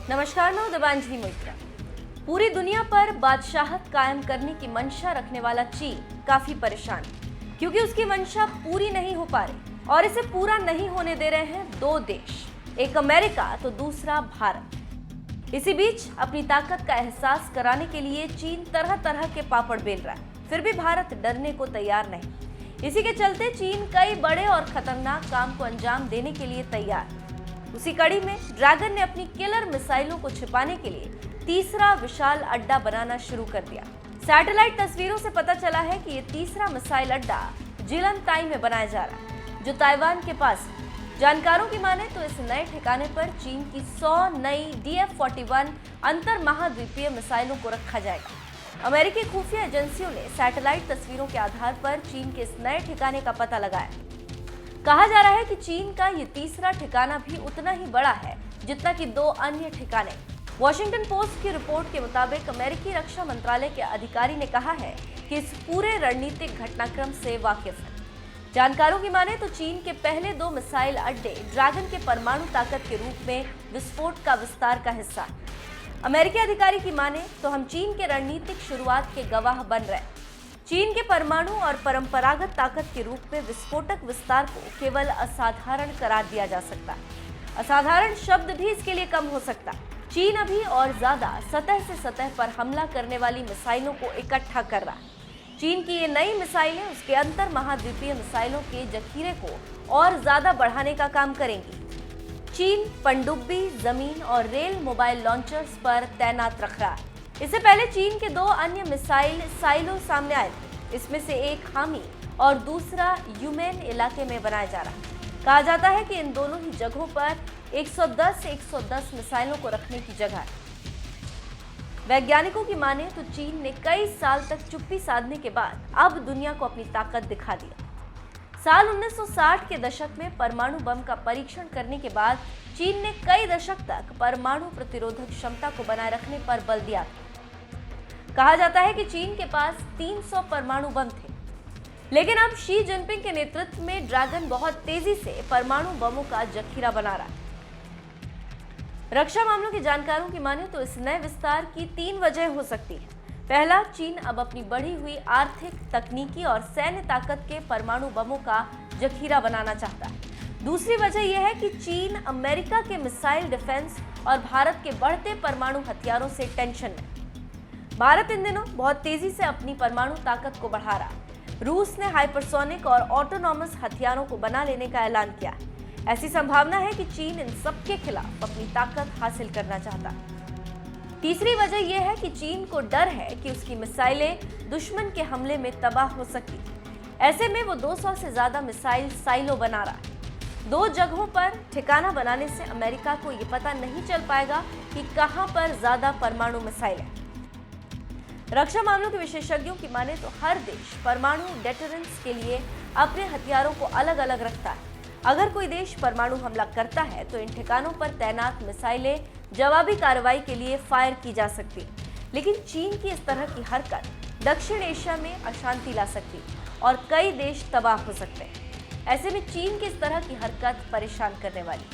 नमस्कार, मैं देवांजलि मोइत्रा। पूरी दुनिया पर बादशाहत कायम करने की मंशा रखने वाला चीन काफी परेशान है, क्योंकि उसकी मंशा पूरी नहीं हो पा रही और इसे पूरा नहीं होने दे रहे हैं दो देश, एक अमेरिका तो दूसरा भारत। इसी बीच अपनी ताकत का एहसास कराने के लिए चीन तरह तरह के पापड़ बेल रहा है, फिर भी भारत डरने को तैयार नहीं। इसी के चलते चीन कई बड़े और खतरनाक काम को अंजाम देने के लिए तैयार। उसी कड़ी में ड्रैगन ने अपनी किलर मिसाइलों को छिपाने के लिए तीसरा विशाल अड्डा बनाना शुरू कर दिया। सैटेलाइट तस्वीरों से पता चला है कि ये तीसरा मिसाइल अड्डा जिलनताई में बनाया जा रहा है, जो ताइवान के पास है। जानकारों की माने तो इस नए ठिकाने पर चीन की 100 नई DF-41 अंतर महाद्वीपीय मिसाइलों को रखा जाएगा। अमेरिकी खुफिया एजेंसियों ने सैटेलाइट तस्वीरों के आधार पर चीन के इस नए ठिकाने का पता लगाया। कहा जा रहा है कि चीन का ये तीसरा ठिकाना भी उतना ही बड़ा है जितना कि दो अन्य ठिकाने। वॉशिंगटन पोस्ट की रिपोर्ट के मुताबिक अमेरिकी रक्षा मंत्रालय के अधिकारी ने कहा है कि इस पूरे रणनीतिक घटनाक्रम से वाकिफ है। जानकारों की माने तो चीन के पहले दो मिसाइल अड्डे ड्रैगन के परमाणु ताकत के रूप में विस्फोट का विस्तार का हिस्सा है। अमेरिकी अधिकारी की माने तो हम चीन के रणनीतिक शुरुआत के गवाह बन रहे हैं। चीन के परमाणु और परंपरागत ताकत के रूप में विस्फोटक विस्तार को केवल असाधारण करार दिया जा सकता है। असाधारण शब्द भी इसके लिए कम हो सकता है। चीन अभी और ज्यादा सतह से सतह पर हमला करने वाली मिसाइलों को इकट्ठा कर रहा है। चीन की ये नई मिसाइलें उसके अंतर महाद्वीपीय मिसाइलों के जखीरे को और ज्यादा बढ़ाने का काम करेंगी। चीन पनडुब्बी, जमीन और रेल मोबाइल लॉन्चर्स पर तैनात रख रहा है। इससे पहले चीन के दो अन्य मिसाइल साइलो सामने आए थे। इसमें से एक हामी और दूसरा यूमेन इलाके में बनाया जा रहा है। कहा जाता है कि इन दोनों ही जगहों पर 110 मिसाइलों को रखने की जगह है। वैज्ञानिकों की माने तो चीन ने कई साल तक चुप्पी साधने के बाद अब दुनिया को अपनी ताकत दिखा दिया। साल 1960 के दशक में परमाणु बम का परीक्षण करने के बाद चीन ने कई दशक तक परमाणु प्रतिरोधक क्षमता को बनाए रखने पर बल दिया था। कहा जाता है कि चीन के पास 300 परमाणु बम थे, लेकिन अब शी जिनपिंग के नेतृत्व में ड्रैगन बहुत तेजी से परमाणु बमों का जखीरा बना रहा है। रक्षा मामलों के जानकारों की माने तो इस नए विस्तार की 3 वजह हो सकती है। पहला, चीन अब अपनी बढ़ी हुई आर्थिक, तकनीकी और सैन्य ताकत के परमाणु बमों का जखीरा बनाना चाहता है। दूसरी वजह यह है कि चीन अमेरिका के मिसाइल डिफेंस और भारत के बढ़ते परमाणु हथियारों से टेंशन में। भारत इन दिनों बहुत तेजी से अपनी परमाणु ताकत को बढ़ा रहा है। रूस ने हाइपरसोनिक और ऑटोनॉमस हथियारों को बना लेने का ऐलान किया है। ऐसी संभावना है कि चीन इन सबके खिलाफ अपनी ताकत हासिल करना चाहता है। तीसरी वजह यह है कि चीन को डर है कि उसकी मिसाइलें दुश्मन के हमले में तबाह हो सकती। ऐसे में वो 200 से ज्यादा मिसाइल साइलो बना रहा है। दो जगहों पर ठिकाना बनाने से अमेरिका को ये पता नहीं चल पाएगा कि कहां पर ज्यादा परमाणु मिसाइल है। रक्षा मामलों के विशेषज्ञों की माने तो हर देश परमाणु डेटरेंस के लिए अपने हथियारों को अलग अलग रखता है। अगर कोई देश परमाणु हमला करता है तो इन ठिकानों पर तैनात मिसाइलें जवाबी कार्रवाई के लिए फायर की जा सकती, लेकिन चीन की इस तरह की हरकत दक्षिण एशिया में अशांति ला सकती और कई देश तबाह हो सकते हैं। ऐसे में चीन की इस तरह की हरकत परेशान करने वाली।